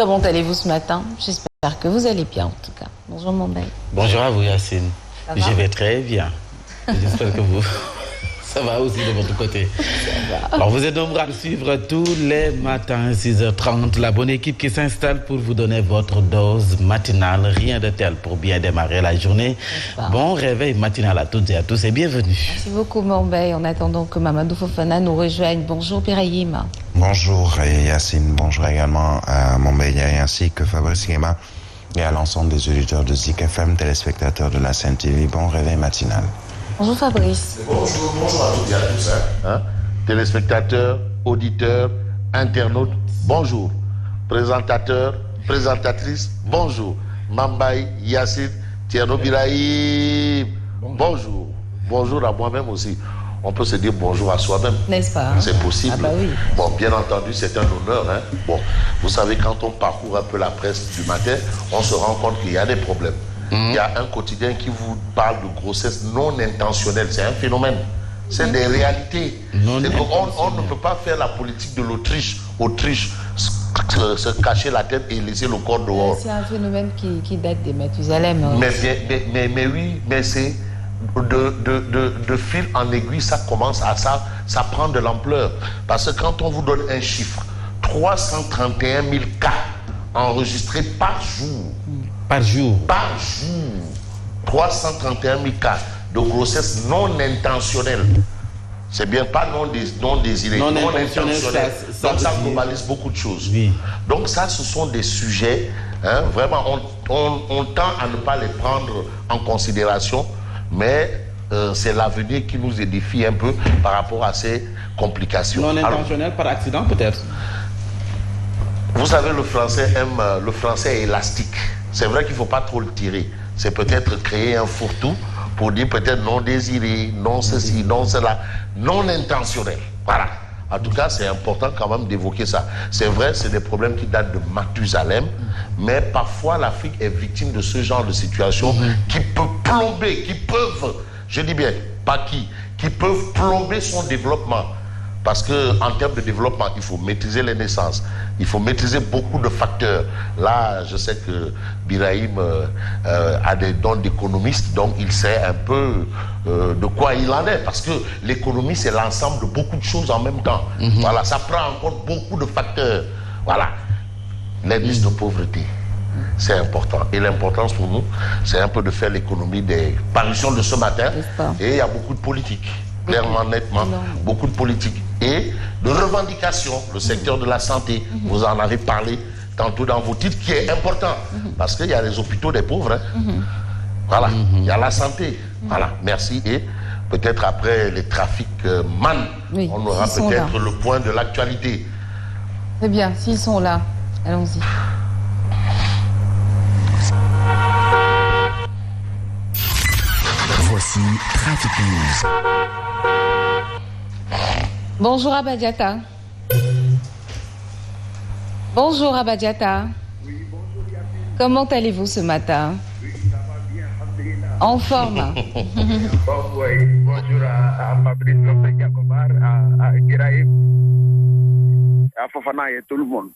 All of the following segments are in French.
Comment allez-vous ce matin? J'espère que vous allez bien en tout cas. Bonjour Mombay. Bonjour à vous Yacine. Je vais très bien. J'espère que vous... Ça va aussi de votre côté. Alors vous êtes nombreux à nous suivre tous les matins, 6h30. La bonne équipe qui s'installe pour vous donner votre dose matinale. Rien de tel pour bien démarrer la journée. Bon réveil matinal à toutes et à tous et bienvenue. Merci beaucoup Mombay. En attendant que Mamadou Fofana nous rejoigne. Bonjour Birahim. Bonjour Yacine. Bonjour également à Mombay ainsi que Fabrice Guéma et à l'ensemble des auditeurs de Zik FM, téléspectateurs de la Sen TV. Bon réveil matinal. Bonjour Fabrice. Bonjour à toutes et à tous. Téléspectateurs, auditeurs, internautes, bonjour. Présentateurs, présentatrices, bonjour. Mambaye, Yacine, Thierno Birahim, bonjour. Bonjour à moi-même aussi. On peut se dire bonjour à soi-même. N'est-ce pas? C'est possible. Ah bah oui. Bon, bien entendu, c'est un honneur. Bon, vous savez, quand on parcourt un peu la presse du matin, on se rend compte qu'il y a des problèmes. Il y a un quotidien qui vous parle de grossesse non intentionnelle. C'est un phénomène. C'est des réalités. On ne peut pas faire la politique de l'Autriche. Se cacher la tête et laisser le corps dehors. C'est un phénomène qui date des Mathusalem. Mais oui, mais c'est de fil en aiguille, ça commence à ça prend de l'ampleur. Parce que quand on vous donne un chiffre, 331 000 cas enregistrés par jour. Par jour. 331 000 cas de grossesse non intentionnelle. C'est bien pas non désiré, non intentionnelle. Donc ça globalise beaucoup de choses. Oui. Donc ça, ce sont des sujets, vraiment, on tend à ne pas les prendre en considération, mais c'est l'avenir qui nous édifie un peu par rapport à ces complications. Non intentionnel par accident peut-être. Vous savez, le français est élastique. C'est vrai qu'il ne faut pas trop le tirer. C'est peut-être créer un fourre-tout pour dire peut-être non désiré, non ceci, non cela, non intentionnel. Voilà. En tout cas, c'est important quand même d'évoquer ça. C'est vrai, c'est des problèmes qui datent de Mathusalem, mais parfois l'Afrique est victime de ce genre de situation qui peut plomber, qui peuvent, je dis bien, pas qui peuvent plomber son développement. Parce qu'en termes de développement, il faut maîtriser les naissances. Il faut maîtriser beaucoup de facteurs. Là, je sais que Birahim a des dons d'économiste, donc il sait un peu de quoi il en est. Parce que l'économie, c'est l'ensemble de beaucoup de choses en même temps. Voilà, ça prend en compte beaucoup de facteurs. Voilà. L'indice de pauvreté, c'est important. Et l'importance pour nous, c'est un peu de faire l'économie des parutions de ce matin. Et il y a beaucoup de politique. Clairement, nettement, beaucoup de politique et de revendications. Le secteur de la santé, vous en avez parlé tantôt dans vos titres, qui est important. Parce qu'il y a les hôpitaux des pauvres. Voilà, il y a la santé. Voilà, merci. Et peut-être après les trafics on aura peut-être le point de l'actualité. Très bien, s'ils sont là, allons-y. Voici Trafic News. Bonjour Abadiata. Bonjour Abadiata. Oui, bonjour Yacine. Comment allez-vous ce matin? Oui, ça va bien, alhamdulillah. En forme. Bonjour à Fabrice Lopé-Jacobar, à Birahim, à Fofana et tout le monde.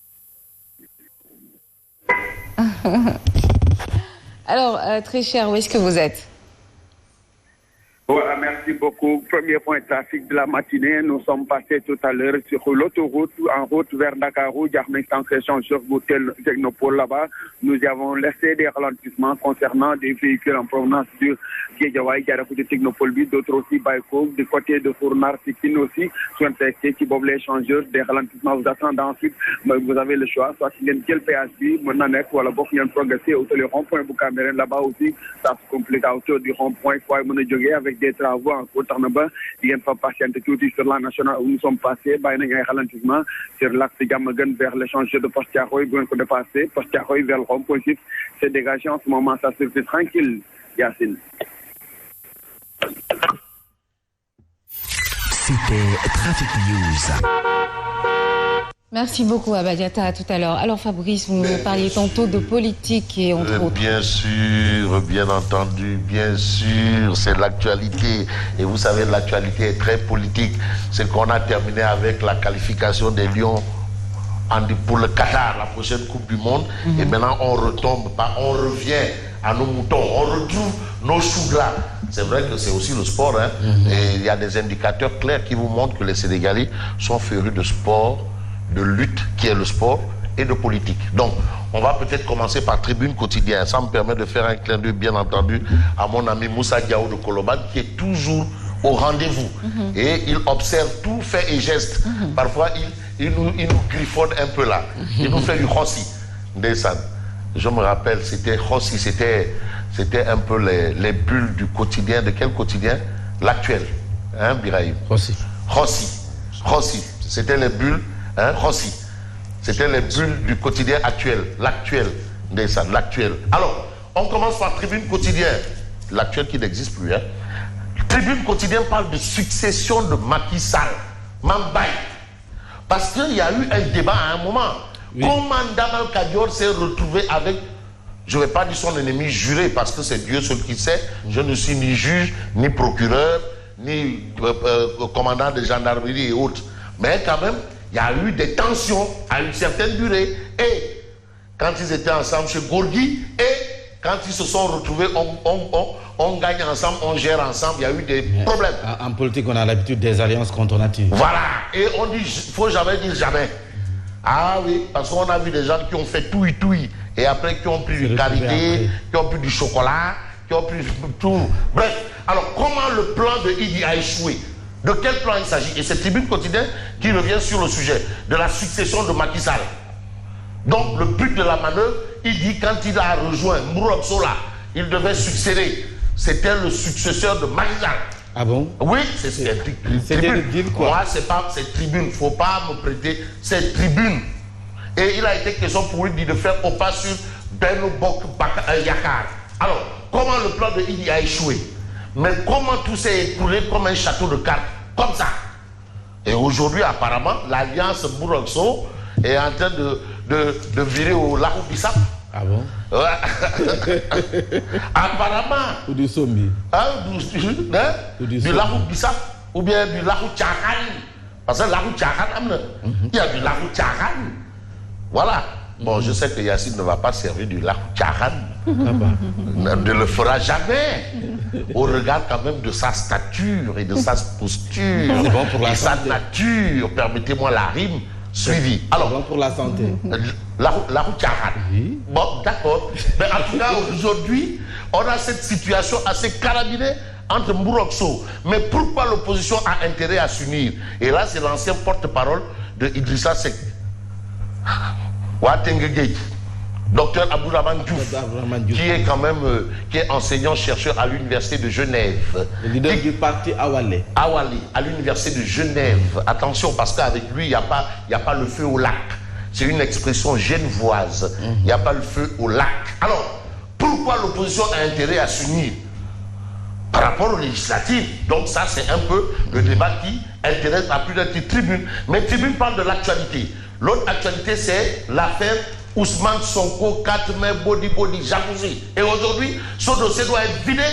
Alors, très cher, où est-ce que vous êtes? Voilà, merci beaucoup. Premier point trafic de la matinée. Nous sommes passés tout à l'heure sur l'autoroute, en route vers Dakarou, Jarmé-Centre sur Technopole là-bas. Nous avons laissé des ralentissements concernant des véhicules en provenance du Guédiawaye, de Technopole, d'autres aussi, Baïko, du côté de Fournar, Sikine aussi, sont testés, qui boivent les échangeurs, des ralentissements vous attendent ensuite. Vous avez le choix, soit s'il y a quel PHB, Monanek, ou alors il y a un progressé autour du rond-point Boucamerène là-bas aussi, ça se complique autour du rond-point, il faut aller avec des travaux en cours Tarnaba. Il y a une fois patiente tout sur la nationale où nous sommes passés, il y a un ralentissement sur l'axe Gamagan vers l'échangeur de Postiaroy, vous pouvez dépasser, Postiaroy vers le rond-point 6, c'est dégagé en ce moment, ça se fait tranquille, Yacine. C'était Trafic News. Merci beaucoup Abadiata, à tout à l'heure. Alors Fabrice, vous nous parliez tantôt de politique et entre autres. Bien sûr, bien entendu, bien sûr, c'est l'actualité. Et vous savez, l'actualité est très politique. C'est qu'on a terminé avec la qualification des Lions pour le Qatar, la prochaine Coupe du Monde. Et maintenant, on revient à nos moutons, on retrouve nos choux gras. C'est vrai que c'est aussi le sport, hein. Et il y a des indicateurs clairs qui vous montrent que les Sénégalais sont férus de sport, de lutte, qui est le sport, et de politique. Donc, on va peut-être commencer par Tribune Quotidien. Ça me permet de faire un clin d'œil, bien entendu, à mon ami Moussa Diaw de Koloban, qui est toujours au rendez-vous. Et il observe tout fait et geste. Parfois, il nous griffonne un peu là. Il nous fait du Rossi. Je me rappelle, c'était Rossi, c'était un peu les bulles du quotidien. De quel quotidien? L'actuel. Hein, Birahim? Rossi. C'était les bulles, hein, Rossi. C'était les bulles du quotidien actuel. L'actuel, l'actuel. Alors, on commence par Tribune Quotidien. L'actuel qui n'existe plus, hein. Tribune Quotidien parle de succession de Macky Sall. Mambaye. Parce qu'il y a eu un débat à un moment. Oui. Comment Damal Kadior s'est retrouvé avec, je ne vais pas dire son ennemi juré, parce que c'est Dieu seul qui sait. Je ne suis ni juge, ni procureur, ni commandant de gendarmerie et autres. Mais quand même, il y a eu des tensions à une certaine durée. Et quand ils étaient ensemble chez Gorgui, et quand ils se sont retrouvés, on gagne ensemble, on gère ensemble, il y a eu des problèmes. En politique, on a l'habitude des alliances contre nature. Voilà. Et on dit, il ne faut jamais dire jamais. Ah oui, parce qu'on a vu des gens qui ont fait tout, et après qui ont pris du karité, qui ont pris du chocolat, qui ont pris tout. Bref, alors comment le plan de Idi a échoué? De quel plan il s'agit? Et c'est Tribune Quotidien qui revient sur le sujet de la succession de Macky Sall. Donc le but de la manœuvre, il dit quand il a rejoint Mourok Sola, il devait succéder. C'était le successeur de Macky Sall. Ah bon? Oui, c'est Tribune. Moi, c'est Tribune. Il ne faut pas me prêter. C'est Tribune. Et il a été question pour lui de faire au pas sur Benno Bokk Yakaar. Alors, comment le plan de Idi a échoué? Mais comment tout s'est écoulé comme un château de cartes? Comme ça. Et aujourd'hui, apparemment, l'alliance Mourokso est en train de virer au Lahou Bissap. Ah bon? Apparemment. Ou du Sombi. Du Lahou Bissap ou bien du Lahou Tchakan. Parce que Lahou Tchakan, il y a du Lahou Tchakan. Voilà. Bon, je sais que Yacine ne va pas servir du Lahou Tchakan. Ne le fera jamais. Au regard quand même de sa stature et de sa posture. C'est bon pour la et santé. Sa nature, permettez-moi la rime, suivie. Alors, bon pour la santé. Lahou Tchakan. Oui. Bon, d'accord. Mais en tout cas, aujourd'hui, on a cette situation assez carabinée entre Mourokso. Mais pourquoi l'opposition a intérêt à s'unir? Et là, c'est l'ancien porte-parole de Idrissa Seck. Docteur Abdourahmane Diouf, qui est quand même qui est enseignant-chercheur à l'université de Genève. Le leader du parti Awalé. Awalé, à l'université de Genève. Attention, parce qu'avec lui, il n'y a pas le feu au lac. C'est une expression genevoise. Il n'y a pas le feu au lac. Alors, pourquoi l'opposition a intérêt à s'unir? Par rapport aux législatives. Donc ça, c'est un peu le débat qui intéresse à plus d'un Tribune. Mais Tribune parle de l'actualité. L'autre actualité, c'est l'affaire Ousmane Sonko, 4 mai, body, jacuzzi. Et aujourd'hui, ce dossier doit être vidé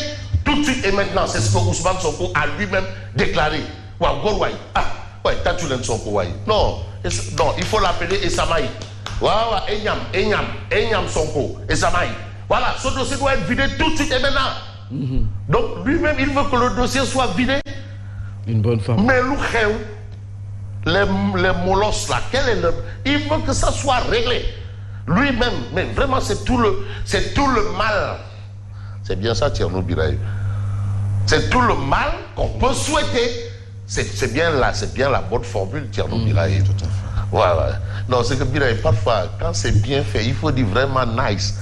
tout de suite et maintenant. C'est ce que Ousmane Sonko a lui-même déclaré. Ah, ouais, t'as tu l'aimes Sonko, ouais. Non, il faut l'appeler Esamaï. Voilà, Enyam Sonko, Esamaï. Voilà, ce dossier doit être vidé tout de suite et maintenant. Donc lui-même, il veut que le dossier soit vidé. Une bonne femme. Mais les molosses là, il veut que ça soit réglé. Lui-même, mais vraiment c'est tout le mal. C'est bien ça, Thierno Biraï. C'est tout le mal qu'on peut souhaiter. C'est bien la bonne formule, Thierno Biraï. Tout à fait. Voilà. Non, c'est que Biraï, parfois, quand c'est bien fait, il faut dire vraiment nice.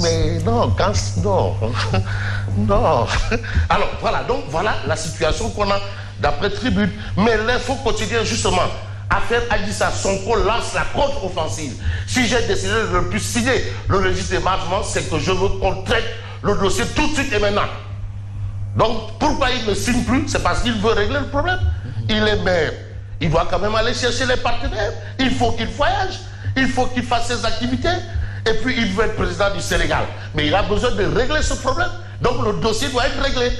Mais non, non. Alors voilà, donc voilà la situation qu'on a d'après Tribune. Mais l'info quotidien, justement, affaire Adissa, Sonko lance la contre-offensive. Si j'ai décidé de ne plus signer le registre des margements, c'est que je veux qu'on traite le dossier tout de suite et maintenant. Donc pourquoi il ne signe plus? C'est parce qu'il veut régler le problème. Il est maire. Il doit quand même aller chercher les partenaires. Il faut qu'il voyage. Il faut qu'il fasse ses activités. Et puis il veut être président du Sénégal. Mais il a besoin de régler ce problème. Donc le dossier doit être réglé.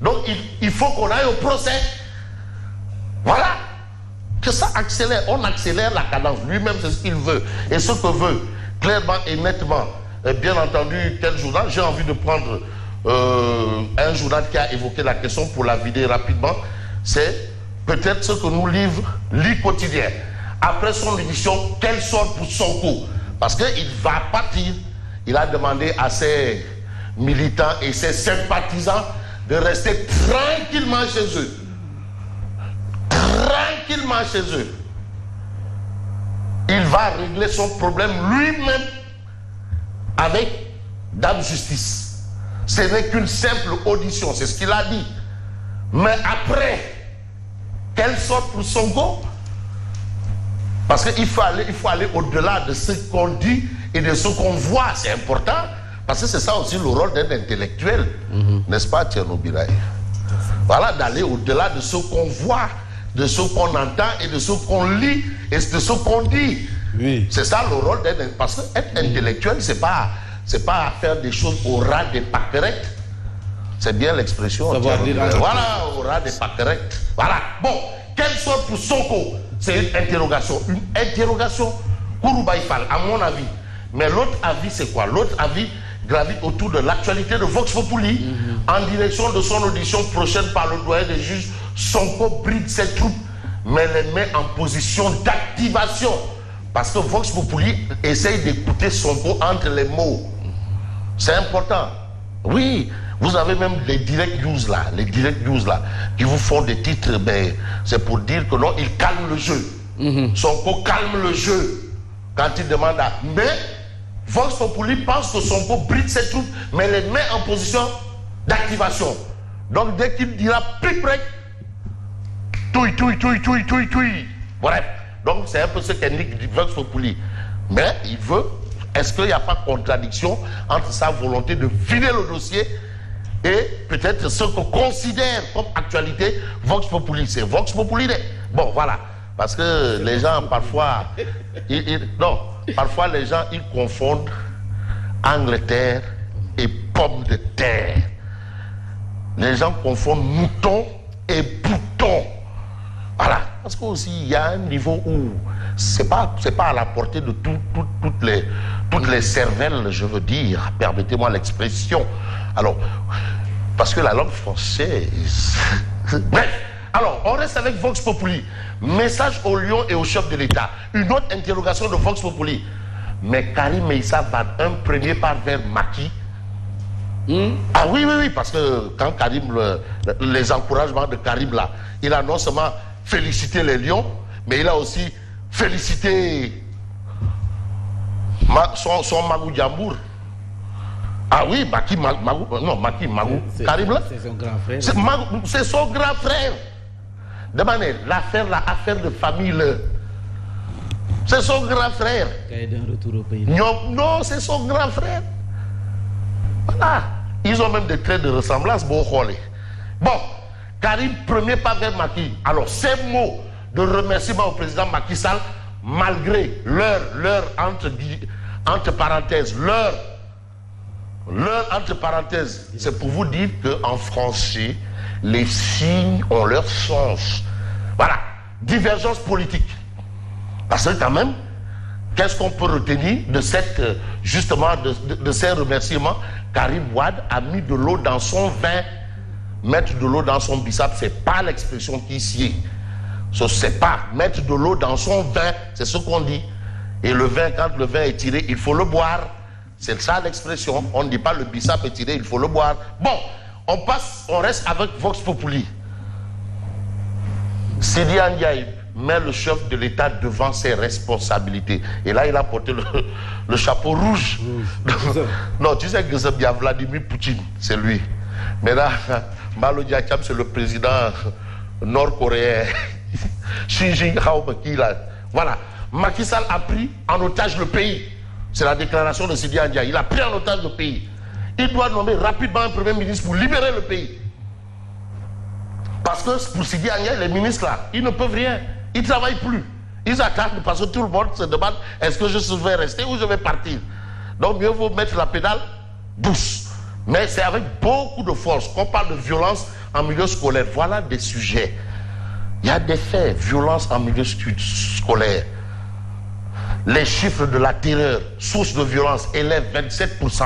Donc il faut qu'on aille au procès. Voilà. que ça accélère. On accélère la cadence. Lui-même, c'est ce qu'il veut. Et ce que veut, clairement et nettement, bien entendu, quel journal, j'ai envie de prendre un journal qui a évoqué la question pour la vider rapidement. C'est peut-être ce que nous livre l'I quotidien. Après son édition, quel sort pour Sonko? Parce qu'il va partir. Il a demandé à ses militants et ses sympathisants de rester tranquillement chez eux. Tranquillement chez eux. Il va régler son problème lui-même avec Dame Justice. Ce n'est qu'une simple audition, c'est ce qu'il a dit. Mais après, quelle sorte pour Sonko? Parce qu'il faut aller au-delà de ce qu'on dit et de ce qu'on voit. C'est important. Parce que c'est ça aussi le rôle d'un intellectuel. N'est-ce pas, Tchernobyl? Voilà, d'aller au-delà de ce qu'on voit, de ce qu'on entend et de ce qu'on lit et de ce qu'on dit. Oui. C'est ça le rôle d'un... Parce qu'être intellectuel, c'est pas faire des choses au ras des pâquerettes. C'est bien l'expression. Voilà, au ras des pâquerettes. Voilà. Bon, quelle sorte pour Sonko? C'est une interrogation. Une interrogation. Kourouba Ifal, à mon avis. Mais l'autre avis, c'est quoi? L'autre avis gravite autour de l'actualité de Vox Populi en direction de son audition prochaine par le doyen des juges. Sonko bride ses troupes, mais les met en position d'activation. Parce que Vox Populi essaye d'écouter Sonko entre les mots. C'est important. Oui, vous avez même les direct news là, qui vous font des titres, ben, c'est pour dire que non, il calme le jeu. Sonko calme le jeu quand il demande à... Mais Vox Populi pense que Sonko bride ses troupes, mais les met en position d'activation. Donc dès qu'il dira pic-prec, touille. Bref, donc c'est un peu ce qu'indique Vox Populi. Mais il veut, est-ce qu'il n'y a pas de contradiction entre sa volonté de vider le dossier et peut-être ce que considère comme actualité Vox Populi? C'est Vox Populi. Bon, voilà. Parce que les gens, parfois, parfois les gens, ils confondent Angleterre et pommes de terre. Les gens confondent mouton et bouton. Voilà. Parce qu'aussi, il y a un niveau où c'est pas à la portée de toutes les cervelles, je veux dire. Permettez-moi l'expression. Alors, parce que la langue française... Bref. Alors, on reste avec Vox Populi. Message au lion et au chef de l'État. Une autre interrogation de Vox Populi. Mais Karim Meïssa va un premier pas vers Macky. Ah oui, parce que quand Karim, les encouragements de Karim là, il a non seulement félicité les lions, mais il a aussi félicité son Magou Diambour. Ah oui, Macky Magou. Karim là, c'est son grand frère. C'est son grand frère. Demandez, l'affaire de famille là. C'est son grand frère. Non, c'est son grand frère. Voilà. Ils ont même des traits de ressemblance. Bon, Karim, premier pas vers Macky. Alors, ces mots de remerciement au président Macky Sall, malgré leur entre parenthèses, entre parenthèses, c'est pour vous dire qu'en français, les signes ont leur sens. Voilà. Divergence politique. Parce que quand même, qu'est-ce qu'on peut retenir de cette, justement, de ces remerciements? Karim Wade a mis de l'eau dans son vin. Mettre de l'eau dans son bissap, c'est pas l'expression qui sied. C'est pas mettre de l'eau dans son vin, c'est ce qu'on dit. Et le vin, quand le vin est tiré, il faut le boire. C'est ça l'expression. On ne dit pas le bissap est tiré, il faut le boire. Bon, on reste avec Vox Populi. Sidi Ndiaye met le chef de l'État devant ses responsabilités. Et là, il a porté le chapeau rouge. Non, tu sais que c'est bien Vladimir Poutine, c'est lui. Mais là, Malo Diacham, c'est le président nord-coréen. Xi Jinping, voilà. Macky Sall a pris en otage le pays. C'est la déclaration de Sidi Ndiaye. Il a pris en otage le pays. Il doit nommer rapidement un premier ministre pour libérer le pays. Parce que pour Sidi Ndiaye, les ministres là, ils ne peuvent rien. Ils ne travaillent plus. Ils attendent parce que tout le monde se demande est-ce que je vais rester ou je vais partir. Donc mieux vaut mettre la pédale douce. Mais c'est avec beaucoup de force qu'on parle de violence en milieu scolaire. Voilà des sujets. Il y a des faits, violence en milieu scolaire. Les chiffres de la terreur, source de violence, élèves 27%.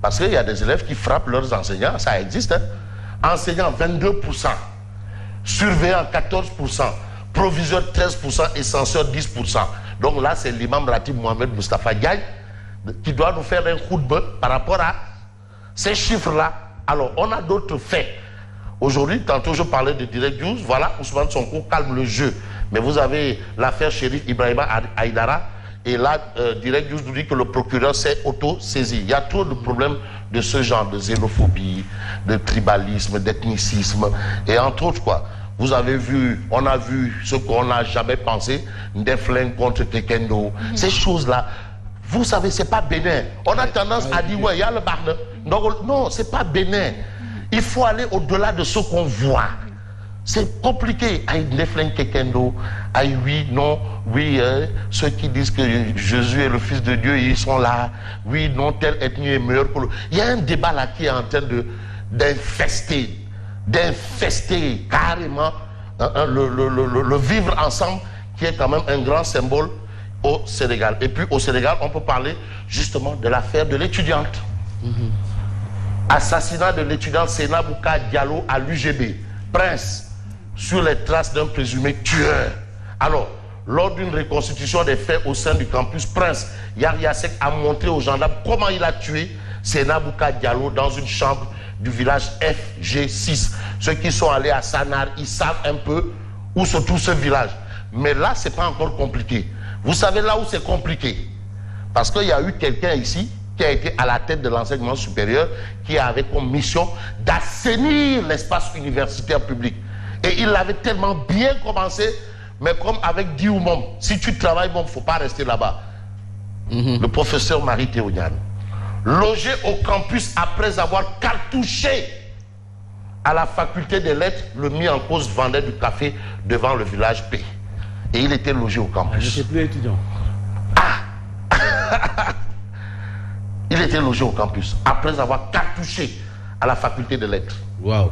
Parce qu'il y a des élèves qui frappent leurs enseignants, ça existe. Hein? Enseignants 22%, surveillants 14%, proviseurs 13% et censeurs 10%. Donc là, c'est l'imam Ratib Mohamed Mustafa Diagne qui doit nous faire un coup de bœuf par rapport à ces chiffres-là. Alors, on a d'autres faits. Aujourd'hui, tantôt je parlais de Direct News, voilà, Ousmane Sonko calme le jeu. Mais vous avez l'affaire Chérif Ibrahima Aïdara, et là, Direct News nous dit que le procureur s'est auto-saisi. Il y a trop de problèmes de ce genre, de xénophobie, de tribalisme, d'ethnicisme, et entre autres quoi. Vous avez vu, on a vu ce qu'on n'a jamais pensé, des flingues contre Tekendo, ces choses-là. Vous savez, c'est pas bénin. On a tendance à dire, ouais, il y a le barne. Non, c'est pas bénin. Il faut aller au-delà de ce qu'on voit. C'est compliqué. Aïe, les flingues Tekendo, aïe, oui, non, oui, ceux qui disent que Jésus est le Fils de Dieu, ils sont là. Oui, non, telle ethnie est meilleure que l'autre. Il y a un débat là qui est en train d'infester carrément le vivre ensemble, qui est quand même un grand symbole au Sénégal. Et puis au Sénégal, on peut parler justement de l'affaire de l'étudiante. Assassinat de l'étudiante Sena Bouka Diallo à l'UGB. Prince, sur les traces d'un présumé tueur. Alors, lors d'une reconstitution des faits au sein du campus, Prince Yariasek a montré aux gendarmes comment il a tué Sena Bouka Diallo dans une chambre du village FG6. Ceux qui sont allés à Sanar, ils savent un peu où se trouve ce village. Mais là, c'est pas encore compliqué. Vous savez là où c'est compliqué? Parce qu'il y a eu quelqu'un ici qui a été à la tête de l'enseignement supérieur, qui avait comme mission d'assainir l'espace universitaire public. Et il avait tellement bien commencé, mais comme avec Dioumom, si tu travailles, bon, il ne faut pas rester là-bas. Le professeur Marie Théoniane, logé au campus après avoir cartouché à la faculté des lettres, le mis en cause vendait du café devant le village P. Et il était logé au campus. Je n'étais plus étudiant. Il était logé au campus après avoir cartouché à la faculté des lettres. Waouh.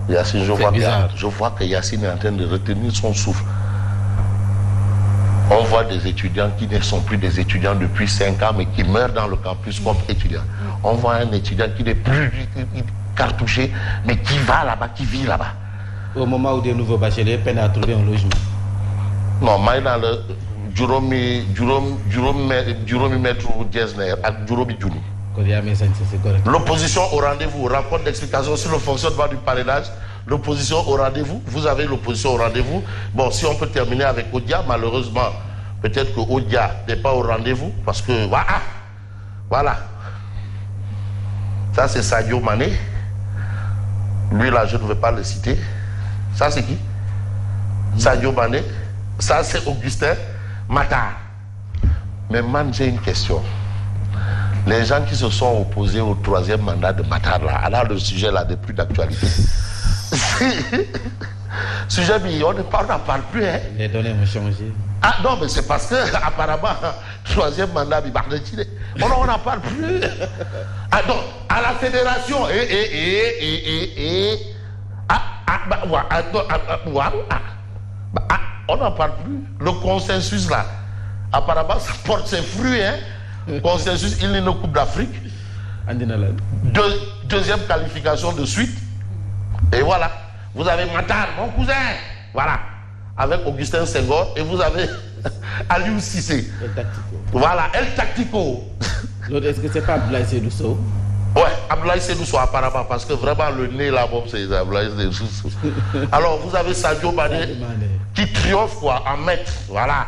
Yacine, je vois que Yacine est en train de retenir son souffle. On voit des étudiants qui ne sont plus des étudiants depuis 5 ans, mais qui meurent dans le campus comme étudiants. On voit un étudiant qui n'est plus cartouché, mais qui va là-bas, qui vit là-bas. Au moment où des nouveaux bacheliers peinent à trouver un logement. Non, mais dans le Juromi Maître Diezner avec Juromi Djouni. L'opposition au rendez-vous, rapport d'explication sur le fonctionnement du parrainage. L'opposition au rendez-vous, vous avez l'opposition au rendez-vous. Bon, si on peut terminer avec Odia, malheureusement, peut-être que Odia n'est pas au rendez-vous, parce que, voilà. Ça, c'est Sadio Mané. Lui, là, je ne vais pas le citer. Ça, c'est qui? Sadio Mané. Ça, c'est Augustin Matar. Mais man, j'ai une question. Les gens qui se sont opposés au 3e mandat de Matar, là, alors le sujet là n'est plus d'actualité. Sujet, on n'en parle plus. Hein. Les données ont changé. Ah non, mais c'est parce que apparemment, 3e mandat, on n'en parle plus. Ah donc, à la fédération, on n'en parle plus. Le consensus là, apparemment, ça porte ses fruits. Hein. Consensus, il est une Coupe d'Afrique. Deuxième qualification de suite. Et voilà. Vous avez Matar, mon cousin. Voilà. Avec Augustin Senghor. Et vous avez Aliou Cissé. El Tactico. Voilà, El Tactico. L'autre, est-ce que c'est pas Abdoulaye Seydousso? Ouais, Abdoulaye Seydousso apparemment. Parce que vraiment, le nez là, bon, c'est Abdoulaye Seydousso. Alors, vous avez Sadio Mané qui triomphe, quoi, en maître. Voilà.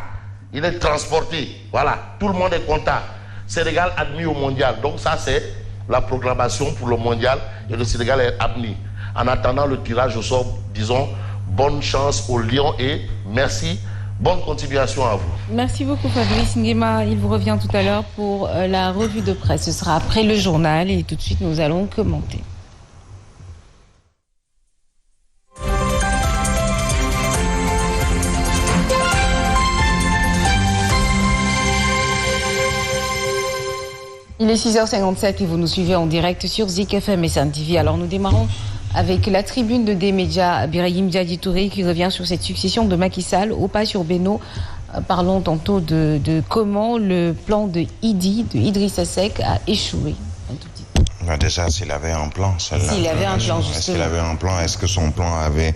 Il est transporté. Voilà. Tout le monde est content. Sénégal admis au mondial. Donc ça, c'est la proclamation pour le mondial. Et le Sénégal est admis. En attendant le tirage au sort, disons, bonne chance aux Lions et merci. Bonne continuation à vous. Merci beaucoup Fabrice Nguema. Il vous revient tout à l'heure pour la revue de presse. Ce sera après le journal et tout de suite nous allons commenter. Il Il est 6h57 et vous nous suivez en direct sur Zik FM et Sen TV. Alors nous démarrons avec la tribune de D-Média, Birahim Diadi Touré, qui revient sur cette succession de Macky Sall au pas sur Beno. Parlons tantôt de comment le plan de Idrissa Seck a échoué. Déjà, s'il avait un plan, s'il avait un plan, justement. Est-ce qu'il avait un plan? Est-ce que son plan avait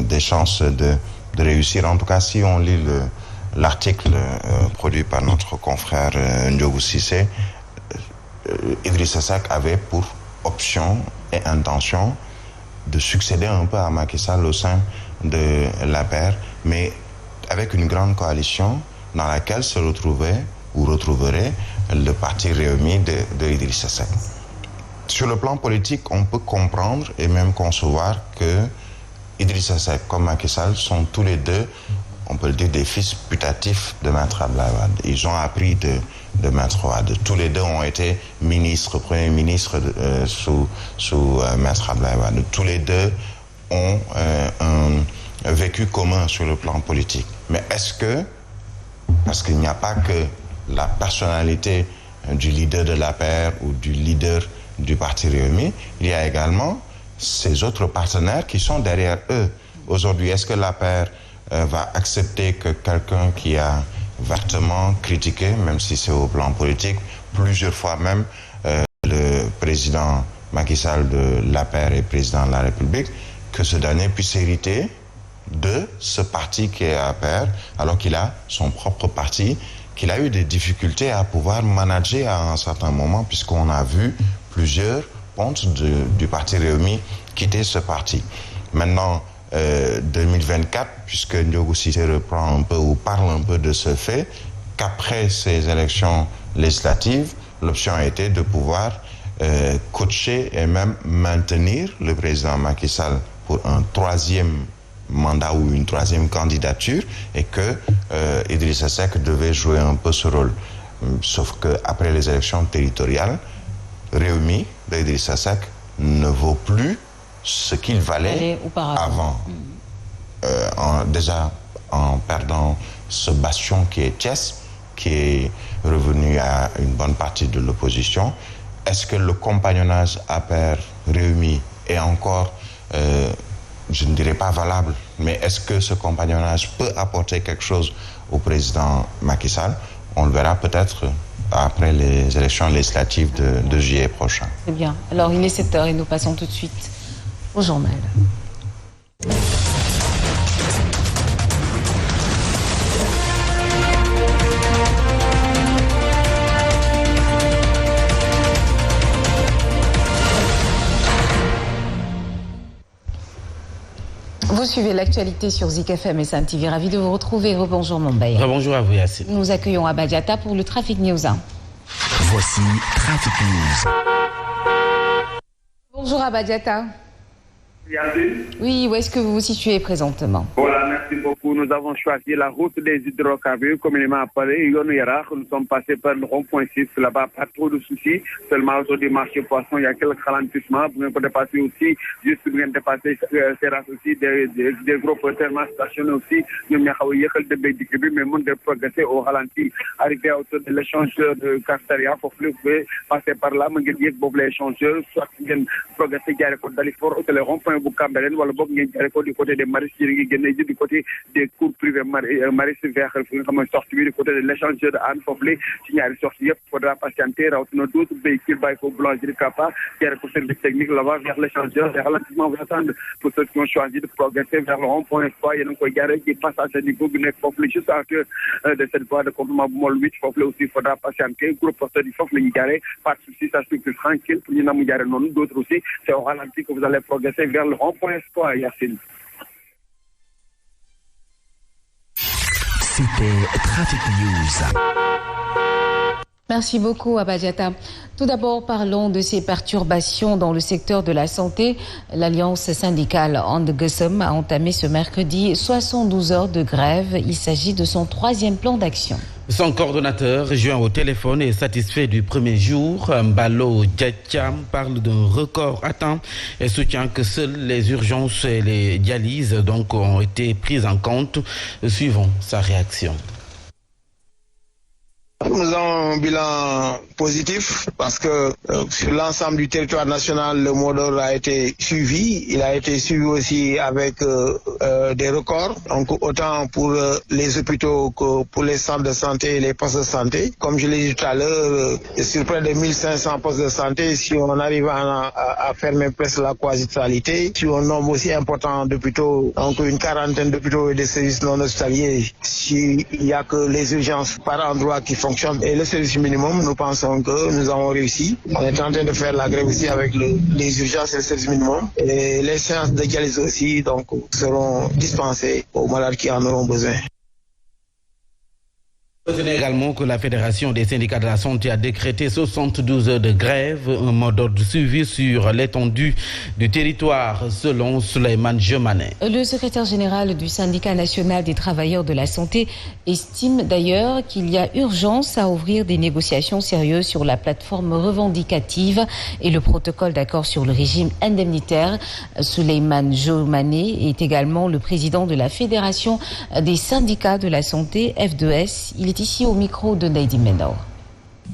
des chances de réussir? En tout cas, si on lit l'article produit par notre confrère Ndiogou Cissé, Idrissa Seck avait pour option et intention de succéder un peu à Macky Sall au sein de l'APR, mais avec une grande coalition dans laquelle se retrouverait le parti Rewmi de Idrissa Seck. Sur le plan politique, on peut comprendre et même concevoir que Idrissa Seck comme Macky Sall sont tous les deux, on peut le dire, des fils putatifs de Maître Abdoulaye Wade. Ils ont appris de Maître Wade. Tous les deux ont été ministres, premiers ministres sous Maître Abdoulaye Wade. Tous les deux ont un vécu commun sur le plan politique. Mais est-ce que, parce qu'il n'y a pas que la personnalité du leader de l'APR ou du leader du parti Rewmi, il y a également ces autres partenaires qui sont derrière eux. Aujourd'hui, est-ce que l'APR va accepter que quelqu'un qui a vertement critiqué, même si c'est au plan politique, plusieurs fois même, le président Macky Sall de l'APR et président de la République, que ce dernier puisse hériter de ce parti qui est APR, alors qu'il a son propre parti, qu'il a eu des difficultés à pouvoir manager à un certain moment, puisqu'on a vu plusieurs pontes du parti Rewmi quitter ce parti. Maintenant, 2024, puisque Ndiogou Cissé reprend un peu ou parle un peu de ce fait, qu'après ces élections législatives, l'option a été de pouvoir coacher et même maintenir le président Macky Sall pour un troisième mandat ou une troisième candidature, et que Idrissa Seck devait jouer un peu ce rôle. Sauf qu'après les élections territoriales, Rewmi d'Idrissa Seck ne vaut plus ce qu'il valait avant. Déjà en perdant ce bastion qui est Thiès, qui est revenu à une bonne partie de l'opposition. Est-ce que le compagnonnage APR-Rewmi est encore, je ne dirais pas valable, mais est-ce que ce compagnonnage peut apporter quelque chose au président Macky Sall? On le verra peut-être après les élections législatives de juillet prochain. Très bien. Alors il est 7h et nous passons tout de suite au journal. Vous suivez l'actualité sur Zik FM et Sen TV. Ravi de vous retrouver. Rebonjour Mumbai. Rebonjour à vous Yacine. Nous accueillons Abba Diatta pour le Traffic News. Voici Traffic News. Bonjour Abba Diatta. Yacine. Oui, où est-ce que vous vous situez présentement? Voilà, merci beaucoup. Nous avons choisi la route des hydrocarbures, communément appelée Yonou Yarak. Nous sommes passés par le rond-point 6. Là-bas, pas trop de soucis. Seulement autour du marché poisson, il y a quelques ralentissements. Vous pouvez dépasser aussi, juste vous pouvez dépasser terrasse aussi, des gros thermos stationnés aussi. Nous avons eu de bédicubes, mais nous devons progresser au ralenti. Arrivé à autour de l'échangeur de Castaria, vous pouvez passer par là, mais vous pouvez l'échangeur, soit vous pouvez progresser d'Alifor, au rond-point Boukambelen, ou alors du côté des maristes, du côté des cours privés maristes vers sortie du côté de l'échangeur de Anne Foflé. Si il y a une sortie, il faudra patienter. Nous d'autres véhicules, il faut boulangerie Kappa, qui a un service technique là-bas vers l'échangeur. Les ralentissements vont attendre pour ceux qui ont choisi de progresser vers le rond-point Espoir. Il y a donc garé qui passe à ce niveau du Nek Foflé, juste à que de cette voie de complément Moul 8 Foflé aussi, il faudra patienter. Groupe porteur du Foflé, il garé, pas de soucis, ça se fait tranquille. Pour nous, il y a d'autres aussi. C'est au ralenti que vous allez progresser vers le rond-point Espoir, Yacine. C'était Traffic News. Merci beaucoup, Abba Diatta. Tout d'abord, parlons de ces perturbations dans le secteur de la santé. L'Alliance syndicale And-Gussum a entamé ce mercredi 72 heures de grève. Il s'agit de son 3e plan d'action. Son coordonnateur, joint au téléphone, est satisfait du premier jour. Mbalo Djatcham parle d'un record atteint et soutient que seules les urgences et les dialyses ont été prises en compte. Suivons sa réaction. Nous avons un bilan positif parce que sur l'ensemble du territoire national, le mot d'ordre a été suivi. Il a été suivi aussi avec des records, donc autant pour les hôpitaux que pour les centres de santé et les postes de santé. Comme je l'ai dit tout à l'heure, sur près de 1500 postes de santé, si on arrive à fermer presque la quasi-totalité, sur un nombre aussi important d'hôpitaux, donc une quarantaine d'hôpitaux et de services non hospitaliers, s'il n'y a que les urgences par endroit qui fonctionnent et le service minimum, nous pensons que nous avons réussi. On est en train de faire la grève aussi avec les urgences et le service minimum. Et les séances de dialyse aussi donc, seront dispensées aux malades qui en auront besoin. Retenez également que la Fédération des syndicats de la santé a décrété 72 heures de grève, un mot d'ordre suivi sur l'étendue du territoire, selon Souleymane Jemané. Le secrétaire général du syndicat national des travailleurs de la santé estime d'ailleurs qu'il y a urgence à ouvrir des négociations sérieuses sur la plateforme revendicative et le protocole d'accord sur le régime indemnitaire. Souleymane Jemané est également le président de la Fédération des syndicats de la santé, F2S. Il est ici au micro de Neidi Mendaw.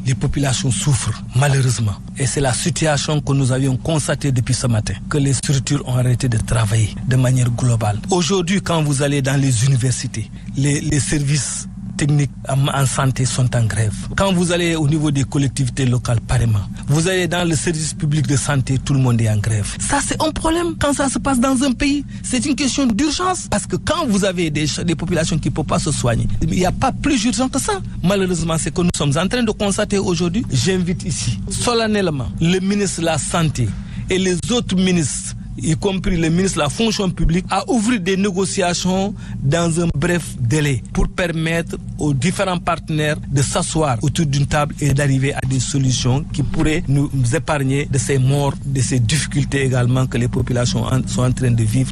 Les populations souffrent malheureusement et c'est la situation que nous avions constatée depuis ce matin, que les structures ont arrêté de travailler de manière globale. Aujourd'hui, quand vous allez dans les universités, les services techniques en santé sont en grève. Quand vous allez au niveau des collectivités locales, pareillement. Vous allez dans le service public de santé, tout le monde est en grève. Ça, c'est un problème quand ça se passe dans un pays. C'est une question d'urgence. Parce que quand vous avez des populations qui ne peuvent pas se soigner, il n'y a pas plus urgent que ça. Malheureusement, c'est que nous sommes en train de constater aujourd'hui. J'invite ici, solennellement, le ministre de la Santé et les autres ministres, y compris le ministre de la fonction publique, à ouvrir des négociations dans un bref délai pour permettre aux différents partenaires de s'asseoir autour d'une table et d'arriver à des solutions qui pourraient nous épargner de ces morts, de ces difficultés également que les populations sont en train de vivre.